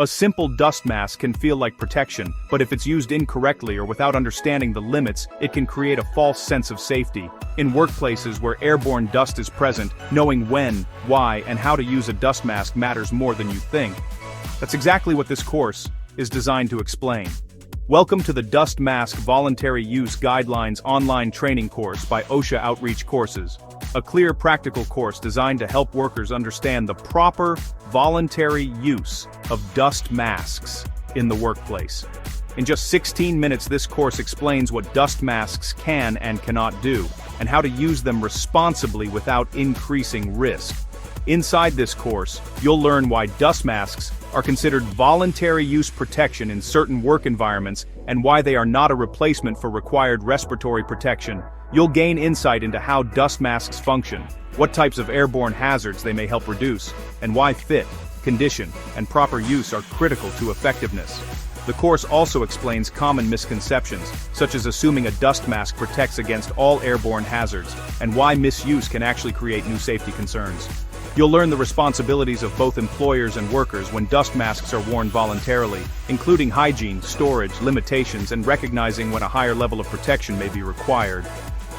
A simple dust mask can feel like protection, but if it's used incorrectly or without understanding the limits, it can create a false sense of safety. In workplaces where airborne dust is present, knowing when, why, and how to use a dust mask matters more than you think. That's exactly what this course is designed to explain. Welcome to the Dust Mask Voluntary Use Guidelines online training course by OSHA Outreach Courses. A clear, practical course designed to help workers understand the proper, voluntary use of dust masks in the workplace. In just 16 minutes, this course explains what dust masks can and cannot do, and how to use them responsibly without increasing risk. Inside this course, you'll learn why dust masks are considered voluntary use protection in certain work environments and why they are not a replacement for required respiratory protection. You'll gain insight into how dust masks function, what types of airborne hazards they may help reduce, and why fit, condition, and proper use are critical to effectiveness. The course also explains common misconceptions, such as assuming a dust mask protects against all airborne hazards, and why misuse can actually create new safety concerns. You'll learn the responsibilities of both employers and workers when dust masks are worn voluntarily, including hygiene, storage, limitations, and recognizing when a higher level of protection may be required.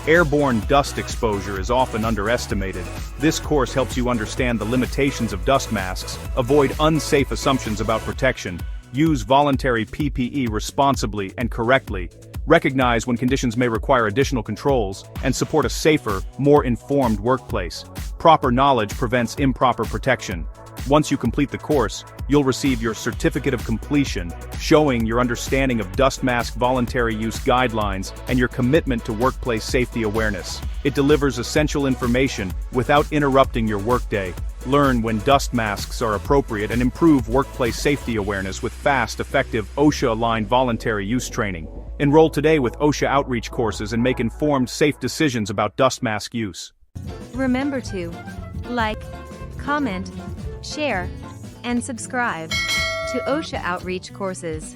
Airborne dust exposure is often underestimated. This course helps you understand the limitations of dust masks, avoid unsafe assumptions about protection, use voluntary PPE responsibly and correctly, recognize when conditions may require additional controls, and support a safer, more informed workplace. Proper knowledge prevents improper protection. Once you complete the course, you'll receive your certificate of completion, showing your understanding of dust mask voluntary use guidelines and your commitment to workplace safety awareness. It delivers essential information without interrupting your workday. Learn when dust masks are appropriate and improve workplace safety awareness with fast, effective, OSHA-aligned voluntary use training. Enroll today with OSHA Outreach Courses and make informed, safe decisions about dust mask use. Remember to like, comment, share, and subscribe to OSHA Outreach Courses.